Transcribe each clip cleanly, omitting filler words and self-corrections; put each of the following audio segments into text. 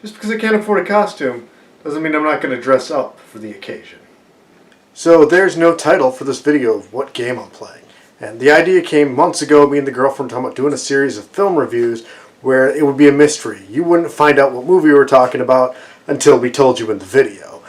Just because I can't afford a costume doesn't mean I'm not going to dress up for the occasion. So there's no title for this video of what game I'm playing. And the idea came months ago, me and the girlfriend talking about doing a series of film reviews where it would be a mystery. You wouldn't find out what movie we were talking about until we told you in the video.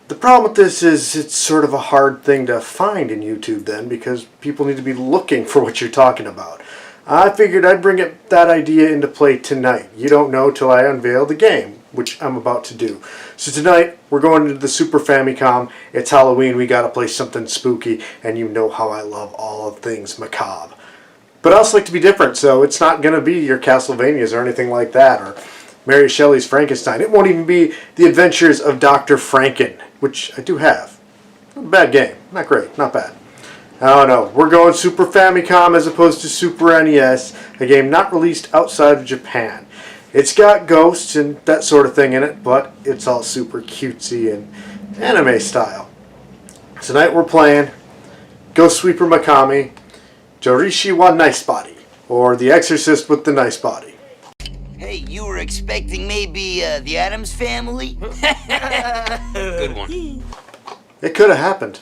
The problem with this is it's sort of a hard thing to find in YouTube then, because people need to be looking for what you're talking about. I figured I'd bring that idea into play tonight. You don't know till I unveil the game, which I'm about to do. So tonight, we're going into the Super Famicom. It's Halloween, we gotta play something spooky, and you know how I love all of things macabre. But I also like to be different, so it's not gonna be your Castlevanias or anything like that, or Mary Shelley's Frankenstein. It won't even be The Adventures of Dr. Franken, which I do have. Not a bad game. Not great. Not bad. I don't know. We're going Super Famicom as opposed to Super NES, a game not released outside of Japan. It's got ghosts and that sort of thing in it, but it's all super cutesy and anime style. Tonight we're playing Ghost Sweeper Makami, Jorishi wa Nice Body, or The Exorcist with the Nice Body. Hey, you were expecting maybe the Addams Family? Good one. It could have happened.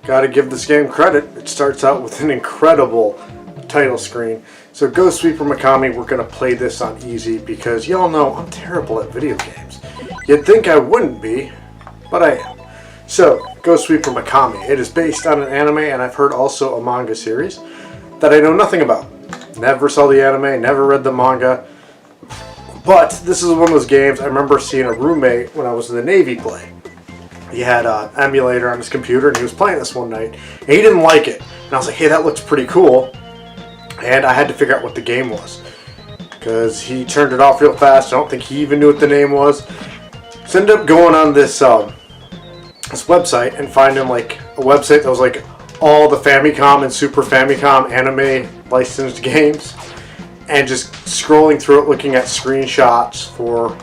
Gotta give this game credit. It starts out with an incredible title screen. So Ghost Sweeper Makami, we're gonna play this on easy because y'all know I'm terrible at video games. You'd think I wouldn't be, but I am. So, Ghost Sweeper Makami. It is based on an anime, and I've heard also a manga series that I know nothing about. Never saw the anime, never read the manga. But this is one of those games I remember seeing a roommate when I was in the Navy play. He had an emulator on his computer and he was playing this one night. And he didn't like it. And I was like, hey, that looks pretty cool. And I had to figure out what the game was. Because he turned it off real fast. I don't think he even knew what the name was. So I ended up going on this website and finding like a website that was like all the Famicom and Super Famicom anime licensed games, and just scrolling through it looking at screenshots for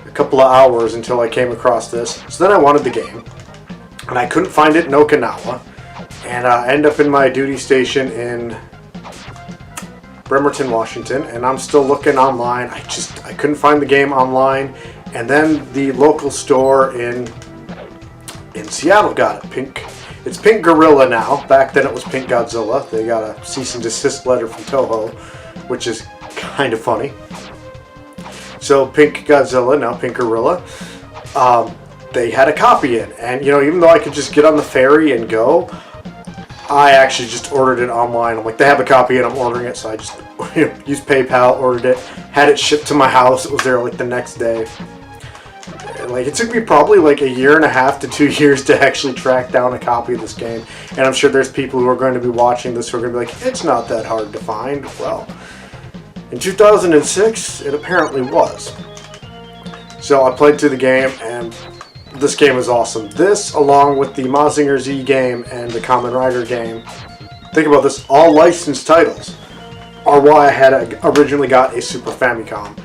a couple of hours until I came across this. So then I wanted the game and I couldn't find it in Okinawa, and I ended up in my duty station in Bremerton, Washington, and I'm still looking online. I couldn't find the game online, and then the local store in Seattle got it. It's Pink Gorilla now. Back then it was Pink Godzilla. They got a cease and desist letter from Toho, which is kind of funny. So Pink Godzilla, now Pink Gorilla, they had a copy in. And you know, even though I could just get on the ferry and go, I actually just ordered it online. I'm like, they have a copy and I'm ordering it, so I just used PayPal, ordered it, had it shipped to my house. It was there like the next day. Like, it took me probably like 1.5 to 2 years to actually track down a copy of this game. And I'm sure there's people who are going to be watching this who are going to be like, it's not that hard to find. Well, in 2006, it apparently was. So I played through the game, and this game is awesome. This, along with the Mazinger Z game and the Kamen Rider game, think about this, all licensed titles, are why I had originally got a Super Famicom.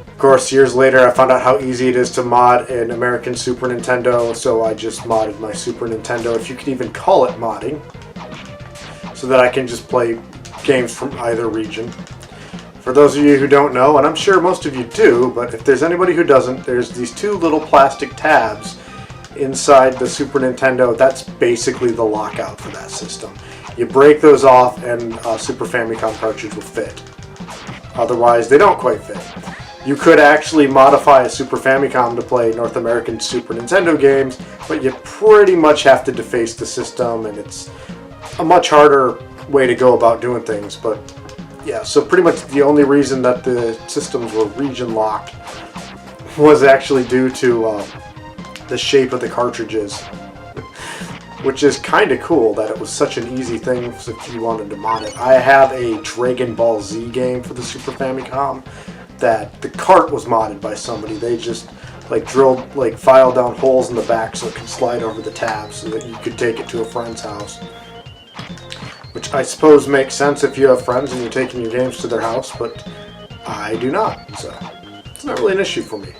Of course, years later, I found out how easy it is to mod an American Super Nintendo, so I just modded my Super Nintendo, if you can even call it modding, so that I can just play games from either region. For those of you who don't know, and I'm sure most of you do, but if there's anybody who doesn't, there's these two little plastic tabs inside the Super Nintendo. That's basically the lockout for that system. You break those off and a Super Famicom cartridge will fit. Otherwise, they don't quite fit. You could actually modify a Super Famicom to play North American Super Nintendo games, but you pretty much have to deface the system, and it's a much harder way to go about doing things. But yeah, so pretty much the only reason that the systems were region locked was actually due to the shape of the cartridges, which is kind of cool that it was such an easy thing if you wanted to mod it. I have a Dragon Ball Z game for the Super Famicom that the cart was modded by somebody. They just like drilled, like filed down holes in the back so it could slide over the tabs so that you could take it to a friend's house. Which I suppose makes sense if you have friends and you're taking your games to their house, but I do not, so it's not really an issue for me.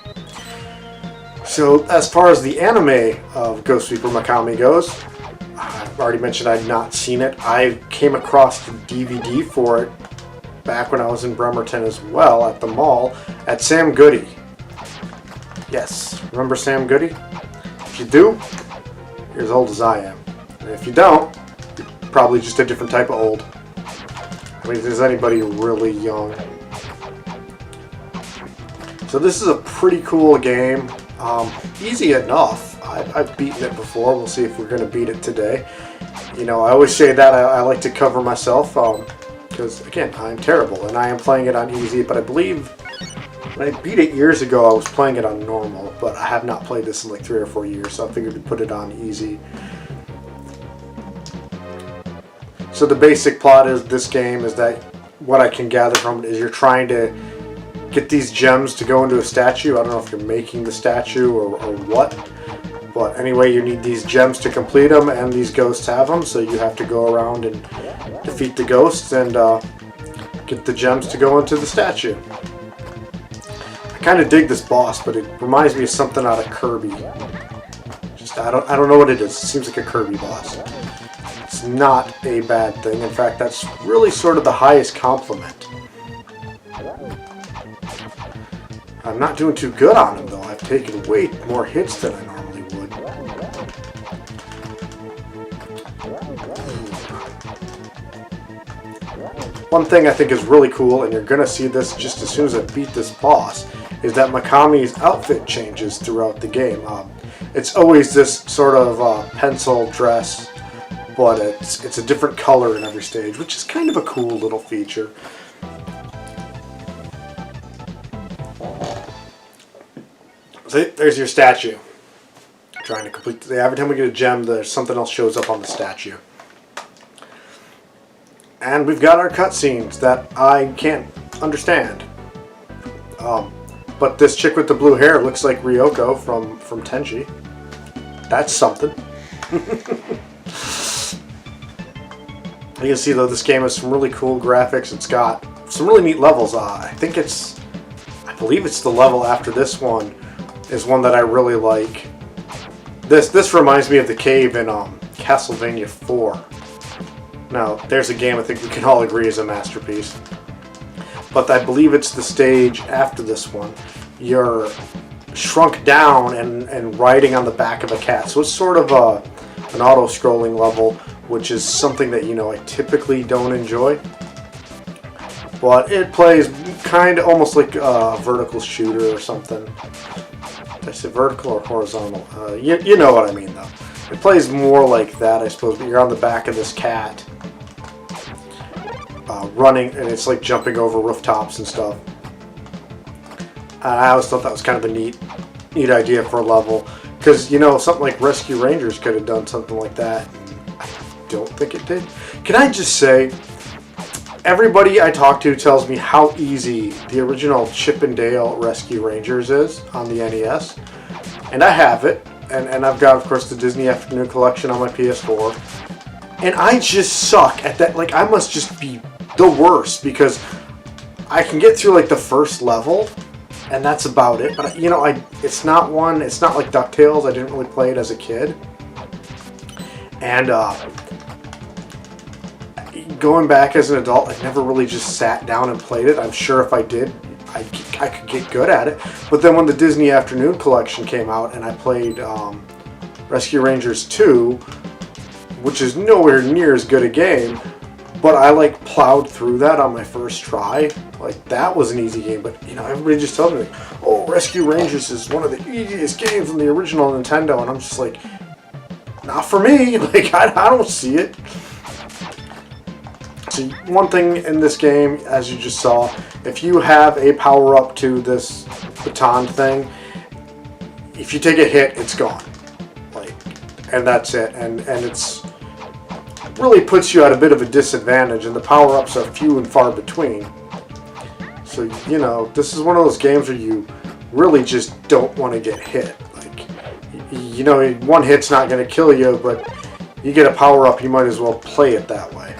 So as far as the anime of Ghost Sweeper Makami goes, I've already mentioned I'd not seen it. I came across the DVD for it back when I was in Bremerton as well, at the mall, at Sam Goody. Yes, remember Sam Goody? If you do, you're as old as I am. And if you don't, you're probably just a different type of old. I mean, if there's anybody really young. So this is a pretty cool game. Easy enough. I've beaten it before. We'll see if we're going to beat it today. You know, I always say that. I like to cover myself because, again, I'm terrible. And I am playing it on easy, but I believe when I beat it years ago, I was playing it on normal. But I have not played this in like 3 or 4 years, so I figured to put it on easy. So the basic plot is this game is that what I can gather from it is you're trying to get these gems to go into a statue. I don't know if you're making the statue or what. But anyway, you need these gems to complete them, and these ghosts have them. So you have to go around and defeat the ghosts and get the gems to go into the statue. I kind of dig this boss, but it reminds me of something out of Kirby. Just I don't know what it is. It seems like a Kirby boss. It's not a bad thing. In fact, that's really sort of the highest compliment. I'm not doing too good on him, though. I've taken way more hits than I normally would. One thing I think is really cool, and you're going to see this just as soon as I beat this boss, is that Mikami's outfit changes throughout the game. It's always this sort of pencil dress, but it's a different color in every stage, which is kind of a cool little feature. So there's your statue. Trying to complete. Every time we get a gem, there's something else shows up on the statue. And we've got our cutscenes that I can't understand. But this chick with the blue hair looks like Ryoko from Tenchi. That's something. You can see though this game has some really cool graphics. It's got some really neat levels. I believe it's the level after this one is one that I really like. This reminds me of the cave in Castlevania 4. Now, there's a game I think we can all agree is a masterpiece. But I believe it's the stage after this one. You're shrunk down and riding on the back of a cat. So it's sort of an auto-scrolling level, which is something that, you know, I typically don't enjoy. But it plays kind of almost like a vertical shooter or something. Did I say vertical or horizontal? You know what I mean, though. It plays more like that, I suppose, but you're on the back of this cat, running, and it's like jumping over rooftops and stuff. I always thought that was kind of a neat idea for a level, because, you know, something like Rescue Rangers could have done something like that. I don't think it did. Can I just say, everybody I talk to tells me how easy the original Chip and Dale Rescue Rangers is on the NES. And I have it. And I've got, of course, the Disney Afternoon Collection on my PS4. And I just suck at that. Like, I must just be the worst, because I can get through, like, the first level, and that's about it. But, you know, it's not like DuckTales. I didn't really play it as a kid. And, going back as an adult, I never really just sat down and played it. I'm sure if I did, I could get good at it. But then when the Disney Afternoon Collection came out and I played Rescue Rangers 2, which is nowhere near as good a game, but I like plowed through that on my first try. Like, that was an easy game. But, you know, everybody just tells me, oh, Rescue Rangers is one of the easiest games on the original Nintendo. And I'm just like, not for me. Like, I don't see it. So one thing in this game, as you just saw, if you have a power-up to this baton thing, if you take a hit, it's gone. Like, and that's it. And it's really puts you at a bit of a disadvantage, and the power-ups are few and far between. So, you know, this is one of those games where you really just don't want to get hit. Like, you know, one hit's not going to kill you, but you get a power-up, you might as well play it that way.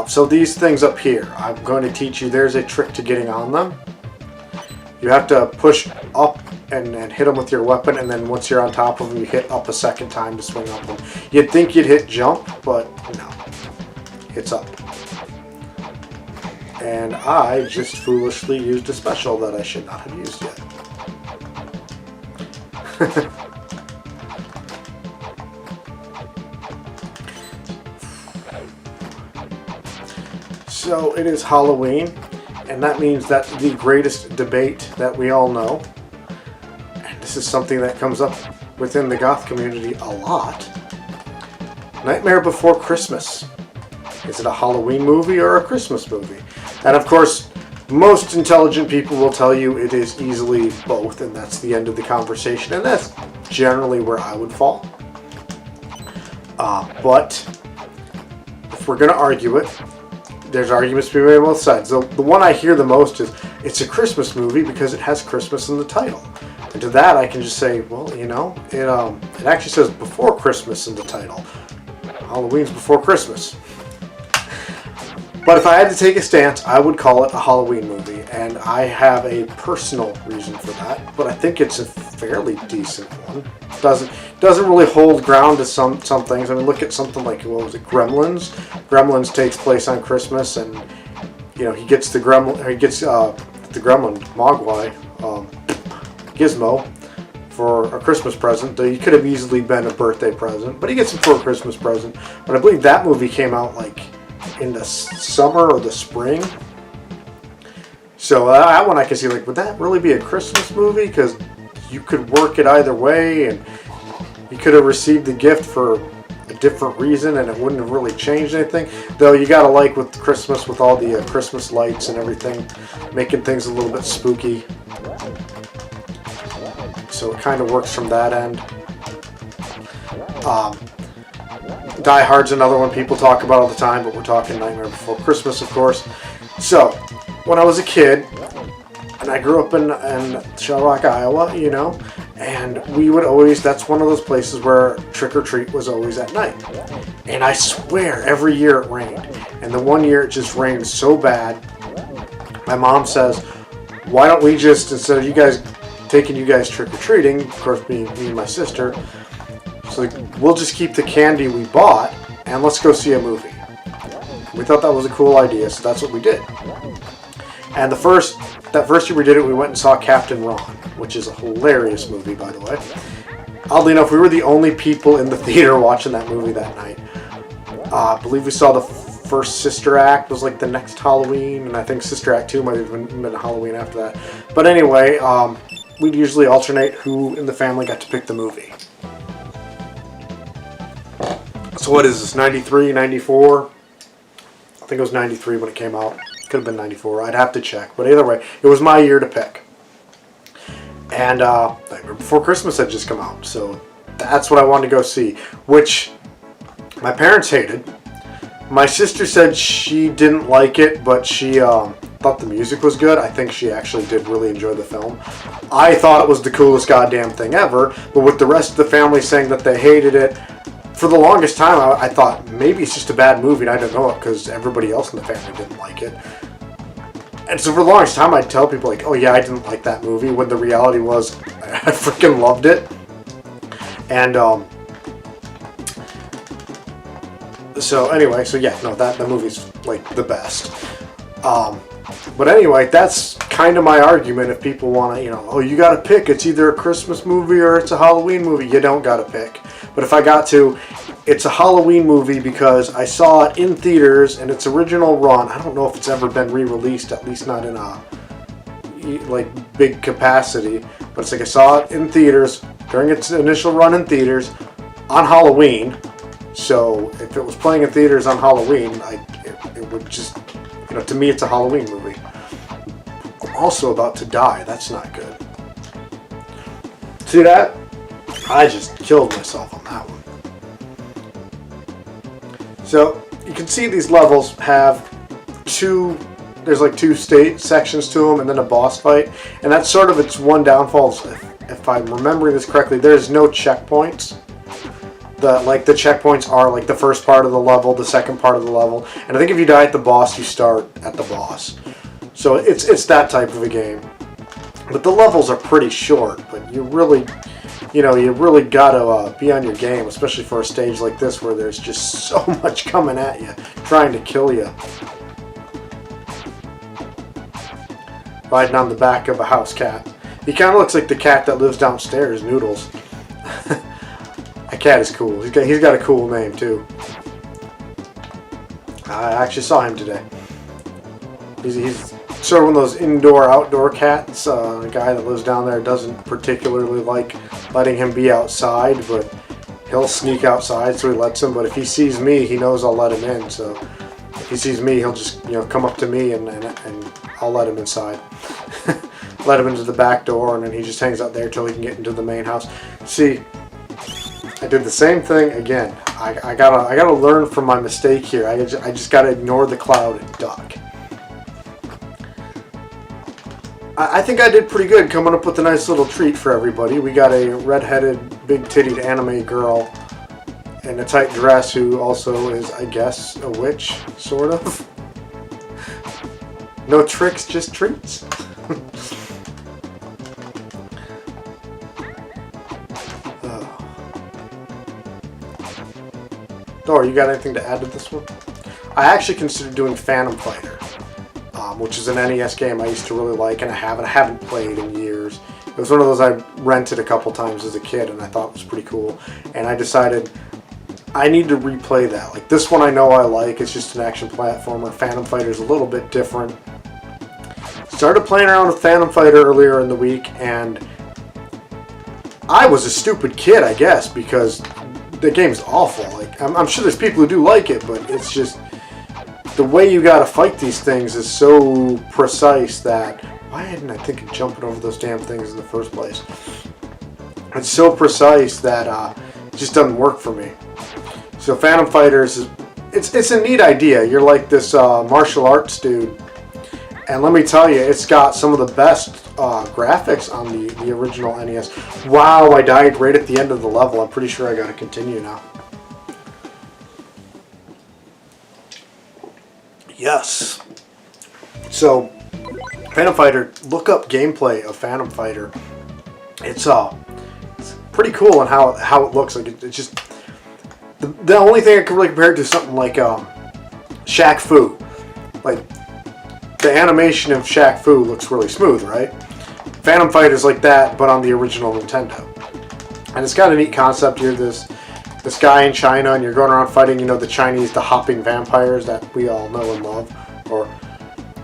So these things up here, I'm going to teach you, there's a trick to getting on them. You have to push up and hit them with your weapon, and then once you're on top of them, you hit up a second time to swing up them. You'd think you'd hit jump, but no. It's up. and I just foolishly used a special that I should not have used yet. So it is Halloween, and that means that the greatest debate that we all know, and this is something that comes up within the goth community a lot, Nightmare Before Christmas. Is it a Halloween movie or a Christmas movie? And of course, most intelligent people will tell you it is easily both, and that's the end of the conversation, and that's generally where I would fall. But if we're going to argue it, there's arguments to be made on both sides. The one I hear the most is, it's a Christmas movie because it has Christmas in the title. And to that I can just say, well, you know, it actually says before Christmas in the title. Halloween's before Christmas. But if I had to take a stance, I would call it a Halloween movie, and I have a personal reason for that, but I think it's a fairly decent one. Doesn't really hold ground to some things. I mean, look at something like, what was it, Gremlins? Gremlins takes place on Christmas, and you know, he gets the gremlin Mogwai, Gizmo, for a Christmas present. He could have easily been a birthday present, but he gets him for a Christmas present. But I believe that movie came out like in the summer or the spring. So that one I can see, like, would that really be a Christmas movie? Because you could work it either way, and you could have received the gift for a different reason, and it wouldn't have really changed anything. Though you gotta like with Christmas, with all the Christmas lights and everything, making things a little bit spooky. So it kind of works from that end. Die Hard's another one people talk about all the time, but we're talking Nightmare Before Christmas, of course. So, when I was a kid, and I grew up in Shell Rock, Iowa, you know, and we would always, that's one of those places where trick or treat was always at night. And I swear, every year it rained. And the one year it just rained so bad, my mom says, why don't we just, instead of taking you guys trick or treating, of course me and my sister, so we'll just keep the candy we bought and let's go see a movie. We thought that was a cool idea, so that's what we did. And that first year we did it, we went and saw Captain Ron, which is a hilarious movie, by the way. Oddly enough, we were the only people in the theater watching that movie that night. I believe we saw the first Sister Act was like the next Halloween, and I think Sister Act 2 might have been Halloween after that. But anyway, we'd usually alternate who in the family got to pick the movie. So what is this, 93, 94? I think it was 93 when it came out. Could have been 94. I'd have to check. But either way, it was my year to pick. And Nightmare Before Christmas had just come out. So that's what I wanted to go see. Which my parents hated. My sister said she didn't like it, but she thought the music was good. I think she actually did really enjoy the film. I thought it was the coolest goddamn thing ever. But with the rest of the family saying that they hated it, for the longest time, I thought maybe it's just a bad movie and I don't know it because everybody else in the family didn't like it. And so for the longest time, I'd tell people like, oh yeah, I didn't like that movie, when the reality was I freaking loved it. And so anyway, so yeah, no, that movie's like the best. But anyway, that's kind of my argument. If people want to, you know, oh, you got to pick. It's either a Christmas movie or it's a Halloween movie. You don't got to pick. But if I got to, it's a Halloween movie because I saw it in theaters and its original run. I don't know if it's ever been re-released, at least not in a like big capacity. But it's like I saw it in theaters during its initial run in theaters on Halloween. So if it was playing in theaters on Halloween, it would just, you know, to me it's a Halloween movie. I'm also about to die. That's not good. See that? I just killed myself on that one. So you can see these levels have there's like two state sections to them and then a boss fight. And that's sort of its one downfall. If I'm remembering this correctly, there's no checkpoints. The checkpoints are like the first part of the level, the second part of the level. And I think if you die at the boss, you start at the boss. So it's that type of a game. But the levels are pretty short, but you really gotta be on your game, especially for a stage like this where there's just so much coming at you, trying to kill you. riding on the back of a house cat. He kind of looks like the cat that lives downstairs, Noodles. That cat is cool. He's got a cool name too. I actually saw him today. He's sort of one of those indoor-outdoor cats. A guy that lives down there doesn't particularly like letting him be outside, but he'll sneak outside, so he lets him. But if he sees me, he knows I'll let him in. So if he sees me, he'll just come up to me and I'll let him inside. Let him into the back door, and then he just hangs out there till he can get into the main house. See, I did the same thing again. I gotta learn from my mistake here. I just gotta ignore the cloud and duck. I think I did pretty good coming up with a nice little treat for everybody. We got a red-headed, big-tittied anime girl in a tight dress who also is, I guess, a witch, sort of. No tricks, just treats. Dora, you got anything to add to this one? I actually considered doing Phantom Fighter, which is an NES game I used to really like, and I haven't played in years. It was one of those I rented a couple times as a kid, and I thought it was pretty cool. And I decided I need to replay that. Like, this one I know I like. It's just an action platformer. Phantom Fighter is a little bit different. Started playing around with Phantom Fighter earlier in the week, and I was a stupid kid, I guess, because the game's awful. Like, I'm sure there's people who do like it, but it's just the way you gotta fight these things is so precise that why didn't I think of jumping over those damn things in the first place? It's so precise that it just doesn't work for me. So Phantom Fighters, it's a neat idea. You're like this martial arts dude, and let me tell you, it's got some of the best graphics on the original NES. Wow, I died right at the end of the level. I'm pretty sure I gotta continue now. Yes. So, Phantom Fighter, look up gameplay of Phantom Fighter. It's pretty cool in how it looks. Like it's just the only thing I can really compare it to is something like Shaq Fu. Like, the animation of Shaq Fu looks really smooth, right? Phantom Fighter's like that, but on the original Nintendo. And it's got a neat concept here. This guy in China, and you're going around fighting, the hopping vampires that we all know and love. Or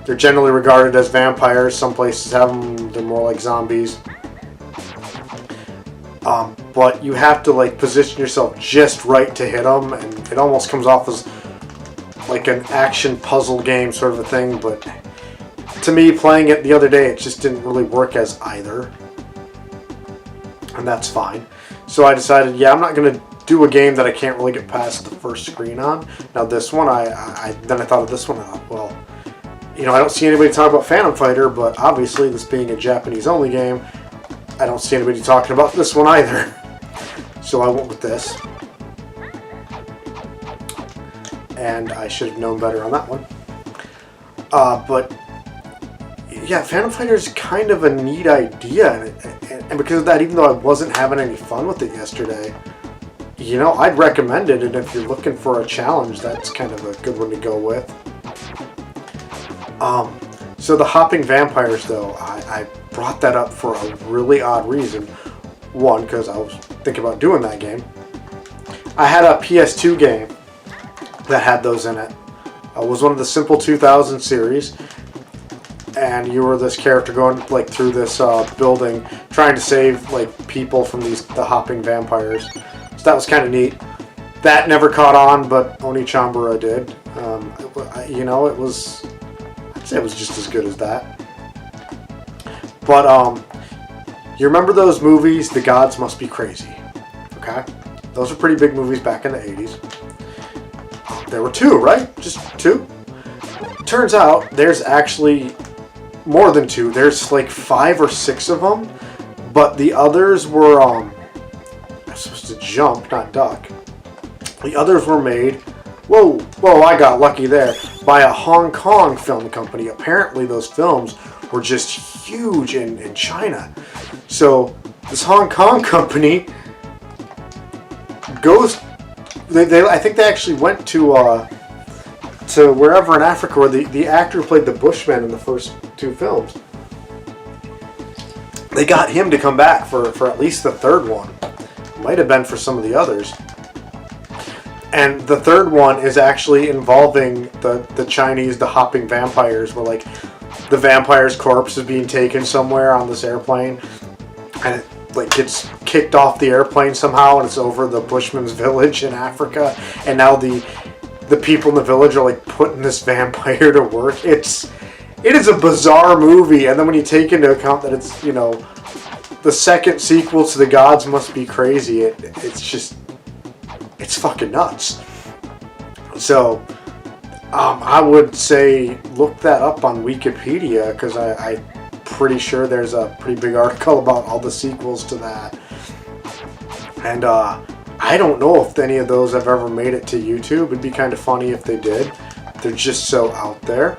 they're generally regarded as vampires. Some places have them, they're more like zombies. But you have to like position yourself just right to hit them, and it almost comes off as like an action puzzle game sort of a thing, but to me, playing it the other day, it just didn't really work as either. And that's fine. So I decided, yeah, I'm not going to do a game that I can't really get past the first screen on. Now this one, then I thought of this one, and I thought, well, I don't see anybody talk about Phantom Fighter, but obviously this being a Japanese-only game, I don't see anybody talking about this one either. So I went with this. And I should have known better on that one. But yeah, Phantom Fighter is kind of a neat idea, and because of that, even though I wasn't having any fun with it yesterday, I'd recommend it, and if you're looking for a challenge, that's kind of a good one to go with. So the hopping vampires, though, I brought that up for a really odd reason. One, because I was thinking about doing that game. I had a PS2 game that had those in it. It was one of the Simple 2000 series, and you were this character going like through this building trying to save like people from the hopping vampires. So that was kind of neat. That never caught on, but Onichambara did. It was, I'd say it was just as good as that. But you remember those movies, The Gods Must Be Crazy? Okay, those were pretty big movies back in the 80s. There were two, right? Just two? Turns out there's actually more than two. There's like 5 or 6 of them, but the others were I'm supposed to jump, not duck. The others were made, whoa, I got lucky there, by a Hong Kong film company. Apparently those films were just huge in China. So this Hong Kong company goes, I think they actually went to wherever in Africa where the actor who played the Bushman in the first 2 films they got him to come back for at least the third one. Might have been for some of the others. And the third one is actually involving the Chinese, the hopping vampires, where like the vampire's corpse is being taken somewhere on this airplane, and it like gets kicked off the airplane somehow, and it's over the Bushman's village in Africa, and now the people in the village are like putting this vampire to work. It is a bizarre movie, and then when you take into account that it's, you know, the second sequel to The Gods Must Be Crazy, it's fucking nuts. So I would say look that up on Wikipedia, because I'm pretty sure there's a pretty big article about all the sequels to that. And I don't know if any of those have ever made it to YouTube. It'd be kind of funny if they did. They're just so out there.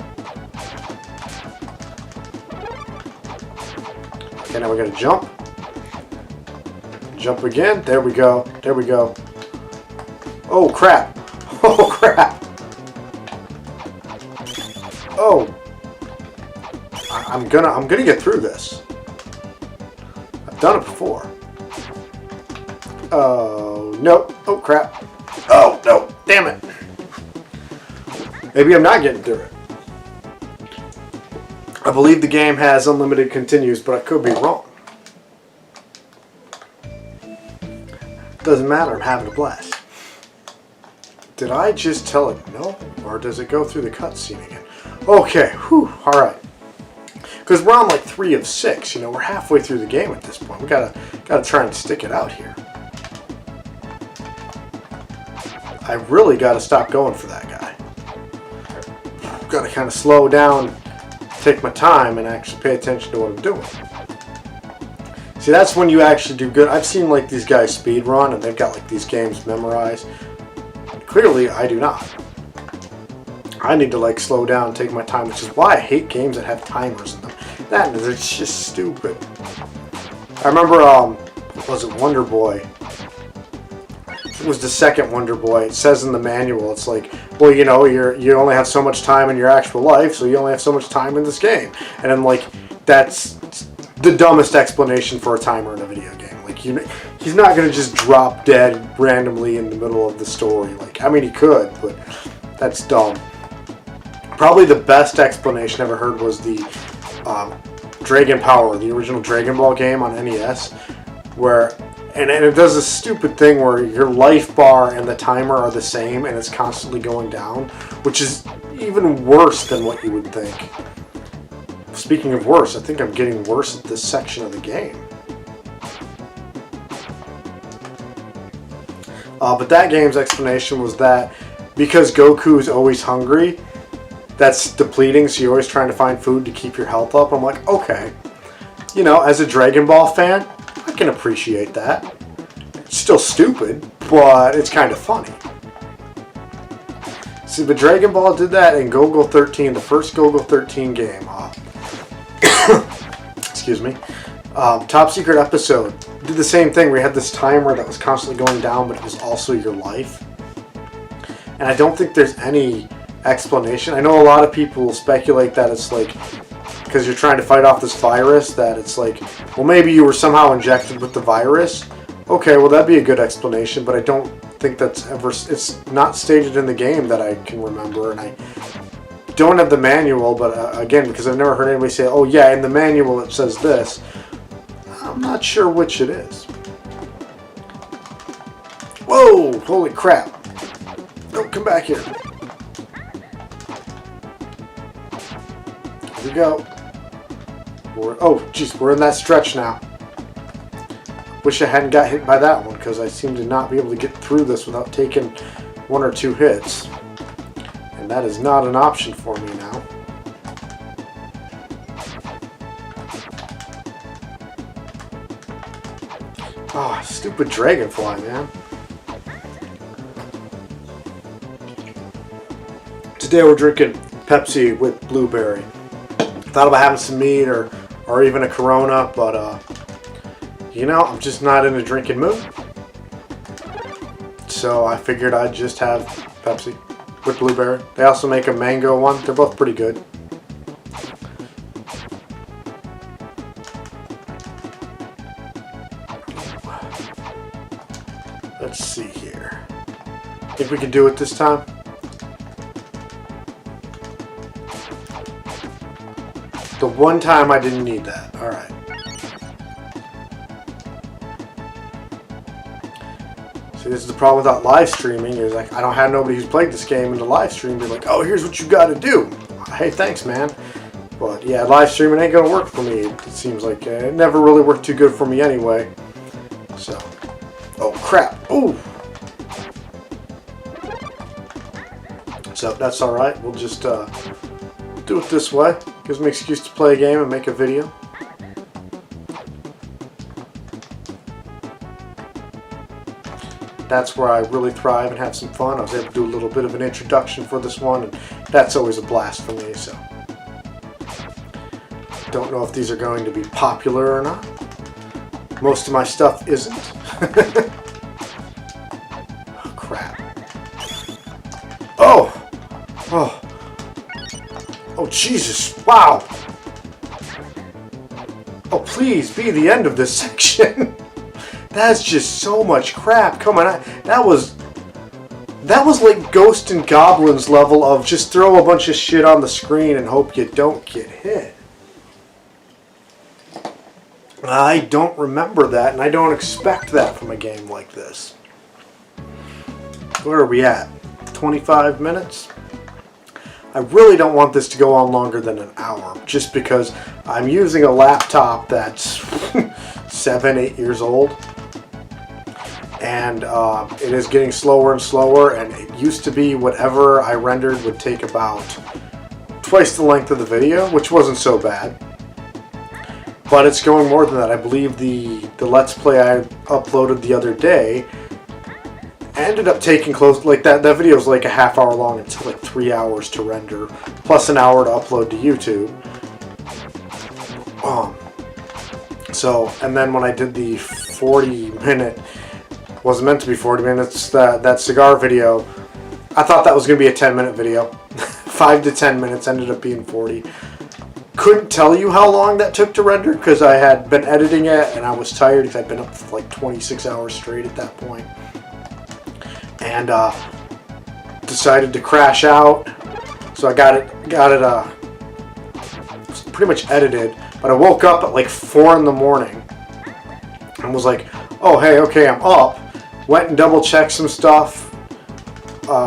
Okay, now we gotta jump. Jump again. There we go. There we go. Oh crap. Oh crap. Oh. I'm gonna get through this. I've done it before. Oh no. Oh crap. Oh no. Damn it. Maybe I'm not getting through it. I believe the game has unlimited continues, but I could be wrong. Doesn't matter, I'm having a blast. Did I just tell it no? Or does it go through the cutscene again? Okay, whew, alright. Because we're on like 3 of 6, you know, we're halfway through the game at this point. We gotta try and stick it out here. I really gotta stop going for that guy. Gotta kind of slow down, take my time, and actually pay attention to what I'm doing. See, that's when you actually do good. I've seen like these guys speed run, and they've got like these games memorized. Clearly, I do not. I need to like slow down, take my time, which is why I hate games that have timers in them. That is just stupid. I remember, was it Wonder Boy? It was the second Wonder Boy. It says in the manual, it's like, well, you know, you only have so much time in your actual life, so you only have so much time in this game. And I'm like, that's the dumbest explanation for a timer in a video game. Like, he's not going to just drop dead randomly in the middle of the story. Like, I mean, he could, but that's dumb. Probably the best explanation I ever heard was the Dragon Power, the original Dragon Ball game on NES, where, and it does a stupid thing where your life bar and the timer are the same, and it's constantly going down, which is even worse than what you would think. Speaking of worse, I think I'm getting worse at this section of the game. But that game's explanation was that because Goku is always hungry, that's depleting, so you're always trying to find food to keep your health up. I'm like, okay. You know, as a Dragon Ball fan, I can appreciate that. It's still stupid, but it's kind of funny. See, but Dragon Ball did that in Go-Go 13, the first Go-Go 13 game. Excuse me. Top Secret Episode did the same thing where you had this timer that was constantly going down, but it was also your life. And I don't think there's any explanation. I know a lot of people speculate that it's like, because you're trying to fight off this virus, that it's like, well, maybe you were somehow injected with the virus. Okay, well, that'd be a good explanation, but I don't think that's ever, it's not stated in the game that I can remember, and I don't have the manual, but again, because I've never heard anybody say, oh yeah, in the manual it says this. I'm not sure which it is. Whoa, holy crap. Don't come back here. Here we go. Oh, jeez, we're in that stretch now. Wish I hadn't got hit by that one, because I seem to not be able to get through this without taking 1 or 2 hits. And that is not an option for me now. Ah, oh, stupid dragonfly, man. Today we're drinking Pepsi with blueberry. Thought about having some mead or even a Corona, but you know, I'm just not in a drinking mood. So I figured I'd just have Pepsi with blueberry. They also make a mango one. They're both pretty good. let's see here. Think we can do it this time? The one time I didn't need that. Alright. See, this is the problem without live streaming, is like I don't have nobody who's played this game in the live stream be like, oh, here's what you gotta do. Hey, thanks, man. But yeah, live streaming ain't gonna work for me. It seems like it never really worked too good for me anyway. So, oh crap! Ooh. So that's all right. We'll just do it this way. Gives me an excuse to play a game and make a video. That's where I really thrive and have some fun. I was able to do a little bit of an introduction for this one, and that's always a blast for me. So, don't know if these are going to be popular or not. Most of my stuff isn't. Oh, crap. Oh! Oh! Oh, Jesus! Wow! Oh, please be the end of this section. That's just so much crap. Come on, that was like Ghost and Goblins level of just throw a bunch of shit on the screen and hope you don't get hit. I don't remember that, and I don't expect that from a game like this. Where are we at? 25 minutes? I really don't want this to go on longer than an hour, just because I'm using a laptop that's 7-8 years old. And it is getting slower and slower, and it used to be whatever I rendered would take about twice the length of the video, which wasn't so bad. But it's going more than that. I believe the Let's Play I uploaded the other day ended up taking close, like that video was like a half hour long. It took like 3 hours to render, plus an hour to upload to YouTube. So, and then when I did the 40-minute, wasn't meant to be 40 minutes, that cigar video, I thought that was going to be a 10-minute video. 5 to 10 minutes, ended up being 40. Couldn't tell you how long that took to render because I had been editing it and I was tired because I'd been up for like 26 hours straight at that point. And decided to crash out. So I got it pretty much edited. But I woke up at like 4 in the morning and was like, oh hey, okay, I'm up. Went and double checked some stuff.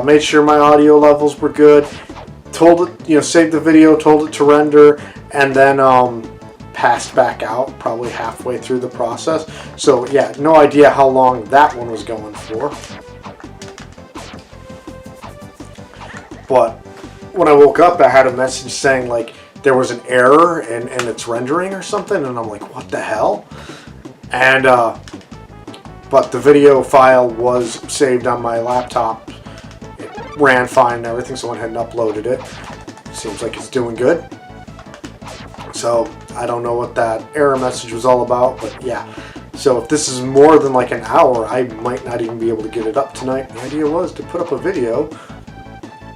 Made sure my audio levels were good. Told it, saved the video, told it to render, and then passed back out probably halfway through the process. So yeah, no idea how long that one was going for. But when I woke up, I had a message saying like there was an error in its rendering or something, and I'm like, what the hell? And but the video file was saved on my laptop. It ran fine and everything, so I went ahead and uploaded it. Seems like it's doing good. So I don't know what that error message was all about, but yeah. So if this is more than like an hour, I might not even be able to get it up tonight. The idea was to put up a video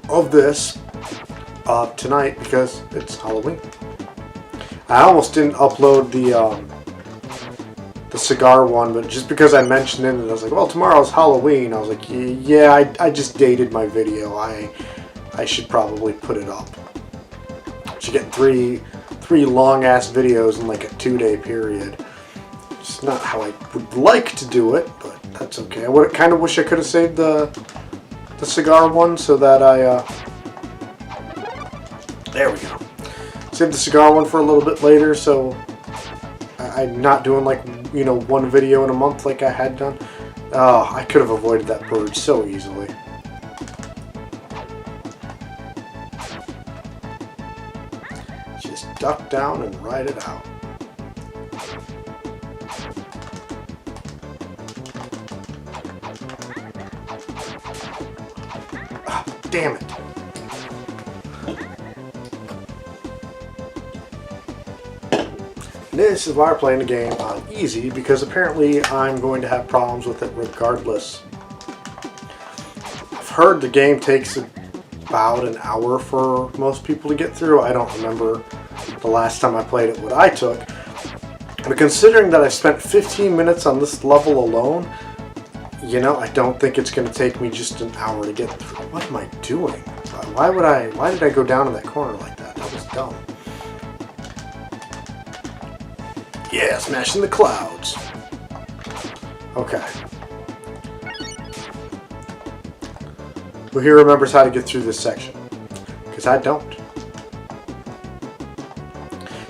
of this tonight because it's Halloween. I almost didn't upload the cigar one, but just because I mentioned it and I was like, well, tomorrow's Halloween, I was like, yeah, I just dated my video. I should probably put it up. Should get three long ass videos in like a 2-day period. It's not how I would like to do it, but that's okay. I kind of wish I could have saved the cigar one so that there we go. Save the cigar one for a little bit later, so I'm not doing like, one video in a month like I had done. Oh, I could have avoided that purge so easily. Just duck down and ride it out. Ah, damn it. This is why we're playing the game on easy, because apparently I'm going to have problems with it regardless. I've heard the game takes about an hour for most people to get through. I don't remember the last time I played it what I took. But considering that I spent 15 minutes on this level alone, You know, I don't think it's going to take me just an hour to get through. What am I doing? Why did I go down in that corner like that? That was dumb. Yeah, smashing the clouds. Okay. Who here remembers how to get through this section? Because I don't.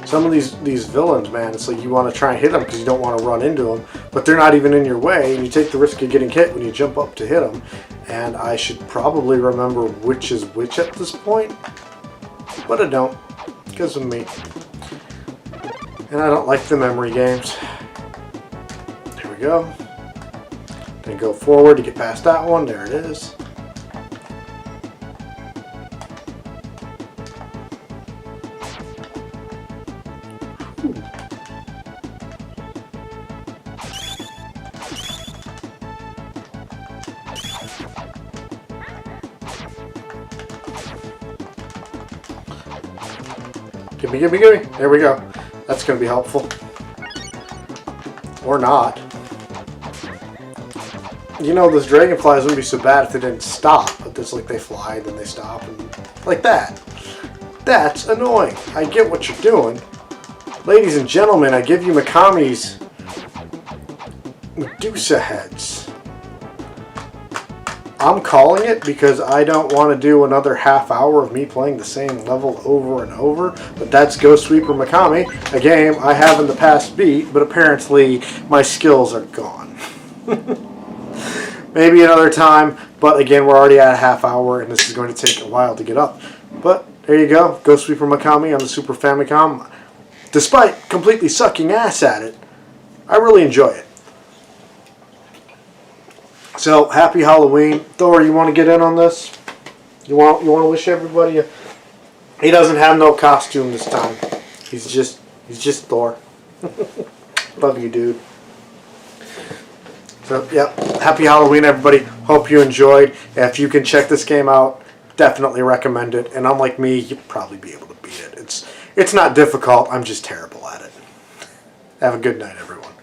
Some of these villains, man, it's like you want to try and hit them because you don't want to run into them, but they're not even in your way, and you take the risk of getting hit when you jump up to hit them. And I should probably remember which is which at this point, but I don't, because of me. And I don't like the memory games. Here we go. Then go forward to get past that one. There it is. Gimme, gimme, gimme. There we go. That's going to be helpful. Or not. You know, those dragonflies wouldn't be so bad if they didn't stop. But it's like they fly, then they stop. And like that. That's annoying. I get what you're doing. Ladies and gentlemen, I give you Mikami's Medusa heads. I'm calling it because I don't want to do another half hour of me playing the same level over and over. But that's Ghost Sweeper Mikami, a game I have in the past beat, but apparently my skills are gone. Maybe another time, but again, we're already at a half hour, and this is going to take a while to get up. But there you go, Ghost Sweeper Mikami on the Super Famicom. Despite completely sucking ass at it, I really enjoy it. So, happy Halloween. Thor, you want to get in on this? You want to wish everybody a... He doesn't have no costume this time. He's just Thor. Love you, dude. So, yeah, happy Halloween, everybody. Hope you enjoyed. If you can check this game out, definitely recommend it. And unlike me, you'll probably be able to beat it. It's not difficult. I'm just terrible at it. Have a good night, everyone.